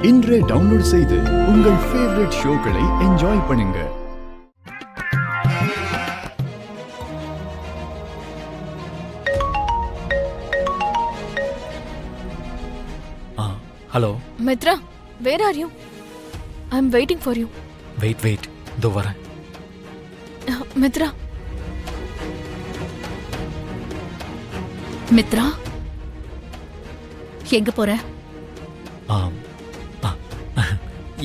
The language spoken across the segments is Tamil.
இன்றே டவுன்லோட் செய்து உங்கள் ஃபேவரட் ஷோக்களை என்ஜாய் பண்ணுங்க. Hello Mitra, where are you? I am waiting for you. Wait இதோ வரேன். மித்ரா. மித்ரா, எங்க போற?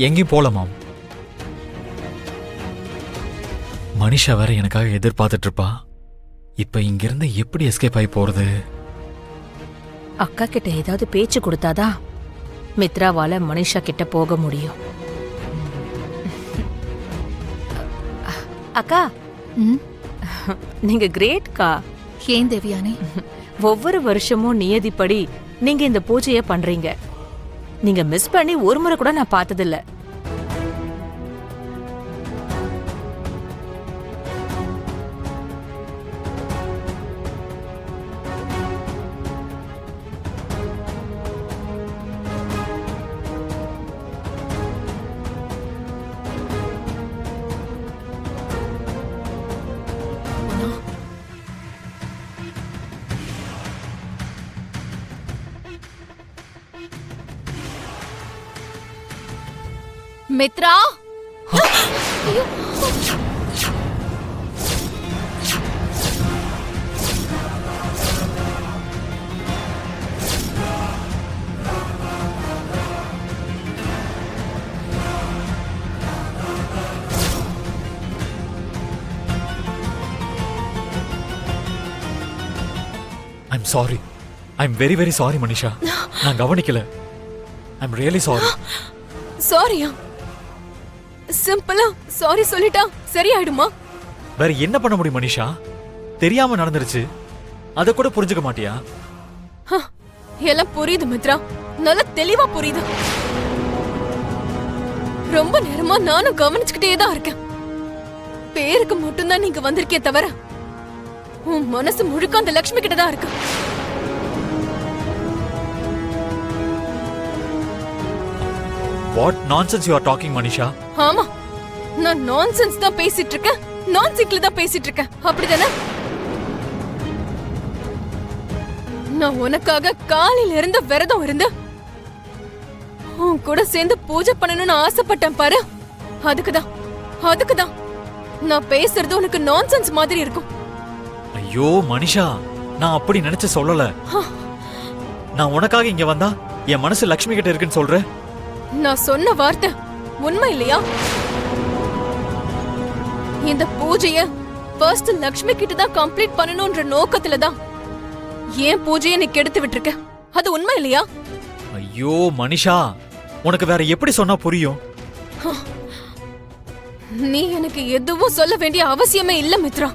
எங்கேயும் போல மாம். மனிஷா வேற எனக்காக எதிர்பார்த்துட்டு இருப்பா. இப்ப இங்கிருந்து எப்படி எஸ்கேப் ஆகி போறது? அக்கா கிட்ட ஏதாவது பேச்சு கொடுத்தாதான் மித்ராவால மனிஷா கிட்ட போக முடியும். அக்கா, நீங்க கிரேட்கா. ஏன் தேவியானே? ஒவ்வொரு வருஷமும் நியதிப்படி நீங்க இந்த பூஜைய பண்றீங்க. நீங்க மிஸ் பண்ணி ஒரு முறை கூட நான் பார்த்ததில்ல. Mithra, I'm sorry. I'm very sorry Manisha. நான் கவனிக்கல. I'm really sorry. சாரியா? சிம்பிளா சாரி சொல்லிட்டா சரியாயிடுமா? வேற என்ன பண்ண முடியும் மனிஷா? தெரியாம நடந்துருச்சு. அத கூட புரிஞ்சுக்க மாட்டியா? எல்லாம் புரியுது மித்ரா, நல்லா தெளிவா புரியுது. ரொம்ப நேரமா நானும் கவனிச்சுக்கிட்டே தான் இருக்கேன். பேருக்கு மட்டும்தான் நீங்க வந்திருக்கே தவிர உன் மனசு முழுக்க அந்த லட்சுமி கிட்ட தான் இருக்கு. What nonsense you are talking Manisha? ஆமா, நான் நான்சென்ஸ் தான் பேசிட்டு இருக்கேன், நான்சென்ஸ்ல தான் பேசிட்டு இருக்கேன். அப்படிதானே? நான் உனக்காக காலையில இருந்து விரதம் இருந்து உன் கூட சேர்ந்து பூஜை பண்ணணும்னு ஆசைப்பட்டேன் பாரு. அதுக்குதான் நான் பேசுறது உனக்கு நான்சென்ஸ் மாதிரி இருக்கும். ஐயோ மனிஷா, நான் அப்படி நினைச்சு சொல்லல. நான் உனக்காக இங்க வந்தா என் மனசு லக்ஷ்மி கிட்ட இருக்குன்னு சொல்ற. நான் சொன்ன வார்த்தை உண்மை இல்லையா? இந்த பூஜைய ஃபர்ஸ்ட் லக்ஷ்மி கிட்ட தான் கம்ப்ளீட் பண்ணணும்ன்ற நோக்கத்துல தான் ஏன் பூஜையை நீ கெடுத்து விட்டுருக்க. அது உண்மை இல்லையா? ஐயோ மனிஷா, உனக்கு வேற எப்படி சொன்னா புரியும்? நீ எனக்கு எதுவும் சொல்ல வேண்டிய அவசியமே இல்ல மித்ரா.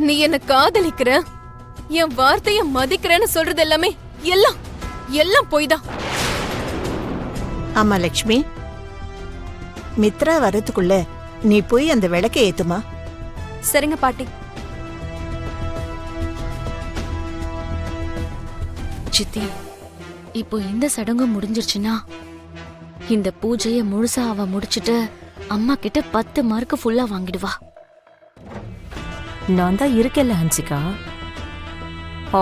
நீ என்ன காதலிக்கிற, என் வார்த்தைய மதிக்கிறேன்னு சொல்றது எல்லாமே எல்லாம் பொய் தான். ஆமா லக்ஷ்மி, மித்ரா வரதுக்குள்ள நீ போய் அந்த விளக்கை ஏத்துமா. சரிங்க பாட்டி. சித்தி, இப்போ இந்த சடங்கு முடிஞ்சிருச்சுன்னா இந்த பூஜைய முழுசா அவ முடிச்சிட்டு அம்மா கிட்ட 10 மார்க் ஃபுல்லா வாங்கிடுவா. நான் தான் இருக்கேல்ல ஹன்சிகா.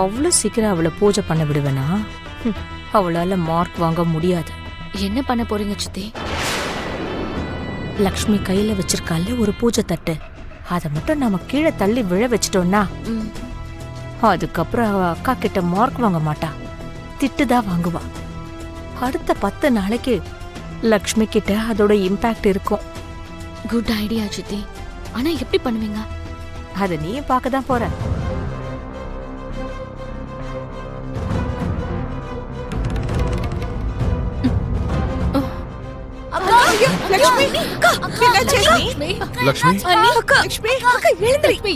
அவ்வளவு சீக்கிரம் அவளை பூஜை பண்ண விடுவேனா? அவளால மார்க் வாங்க முடியாது. என்ன பண்ண போறீங்க சித்தி? லக்ஷ்மி கையில வச்சிருக்கால ஒரு பூஜை தட்டு, அதை மட்டும் நாம கீழே தள்ளி விழ வச்சிட்டோம்னா அதுக்கப்புறம் அவ அக்கா கிட்ட மார்க் வாங்க மாட்டா, திட்டுதான் வாங்குவா. அடுத்த 10 நாளைக்கு லக்ஷ்மி கிட்ட அதோட இம்பாக்ட் இருக்கும். குட் ஐடியா சித்தி. ஆனா எப்படி பண்ணுவீங்க? அதை நீ பார்க்க தான் போற.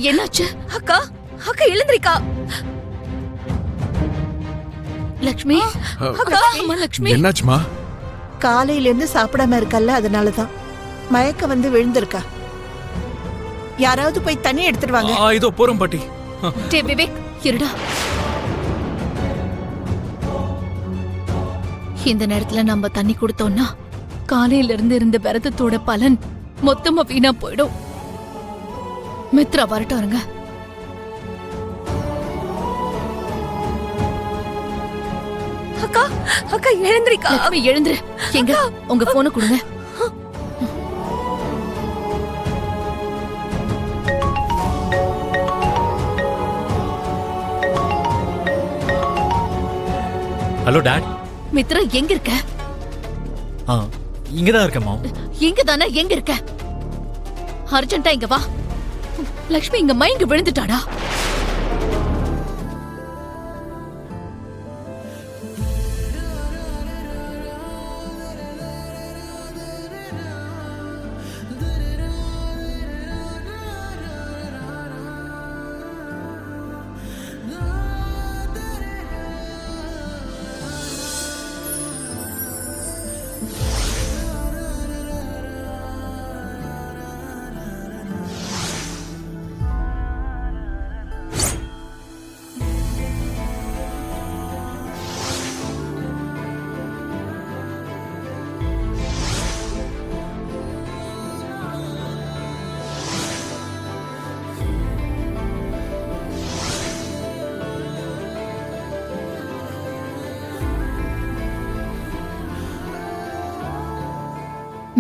என்னாச்சு? அக்கா எழுந்திரிக்கா. லக்ஷ்மி, லக்ஷ்மி என்னாச்சுமா? காலையில இருந்து சாப்பிடாம இருக்கல்ல, அதனாலதான் மயக்க வந்து விழுந்திருக்கா. யாராவது போய் தண்ணி எடுத்துட்டு வாங்க. இதோ போறோம் பாட்டி. விவேக், இருடா. இந்த நேரத்துல நம்ம தண்ணி கொடுத்தோம்னா காலையில இருந்து இருந்த விரதத்தோட பலன் மொத்தமா வீணா போயிடும். மித்ரா வரட்டும் இருங்க. அக்கா அக்கா எழுந்திரிக்கா. லட்சுமி எழுந்துரு. எங்க உங்க போனை கொடுங்க. Hello dot. மித்ரா எங்க இருக்க? ஆ இங்கதான் இருக்கேன் மாம். எங்க தானே எங்க இருக்க? அர்ஜென்ட்டா இங்க வா. லட்சுமி இங்க மயங்கி விழுந்துட்டாடா.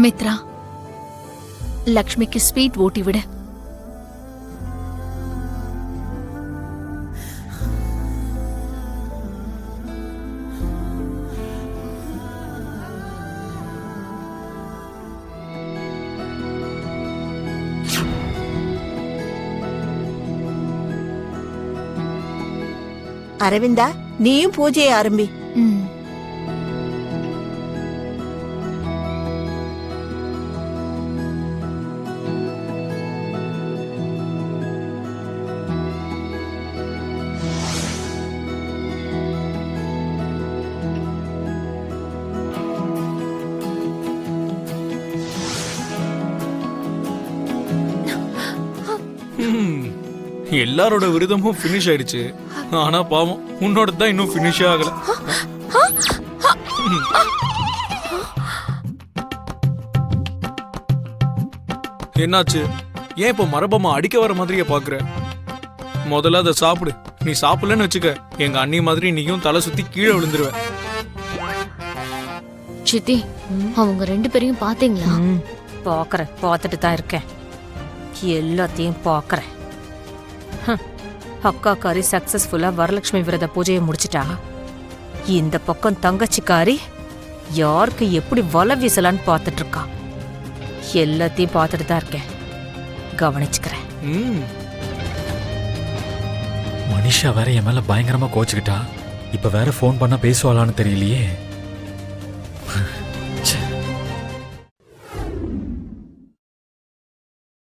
மித்ரா, லக்ஷ்மிக்கு ஸ்வீட் ஊட்டி விடு. அரவிந்தா, நீயும் பூஜையை ஆரம்பி. ம். எல்லாரோட விரதமும் ஃபினிஷ் ஆயிடுச்சு. ஆனா பாவம் உன்னோட தான் இன்னும் ஃபினிஷ் ஆகல. என்னாச்சு? ஏன் இப்ப மரபம்மா அடிக்க வர மாதிரியே பாக்குற? முதல்ல அதை சாப்பிடு. நீ சாப்பிடலன்னு வச்சுக்க, எங்க அண்ணி மாதிரி நீயும் தலை சுத்தி கீழே விழுந்துருவ. சித்தி, அவங்க 2 பேரையும் பாத்தீங்களா? பாக்குறேன், பார்த்துட்டு தான் இருக்கேன். எல்லாத்தையும் பாக்குறேன். அக்காக்காரி சக்சஸ்ஃபுல்லா வரலட்சுமி விரத பூஜையை முடிச்சிட்டா. இந்த பக்கம் தங்கச்சிக்காரி யாருக்கு எப்படி வலை வீசலான்னு பார்த்துட்டு இருக்கா. எல்லாத்தையும் பார்த்துட்டு தான் இருக்கேன், கவனிச்சுக்கிறேன். மனிஷா வேற என் மேல பயங்கரமா கோச்சுக்கிட்டா. இப்ப வேற ஃபோன் பண்ணா பேசுவாளான்னு தெரியலையே.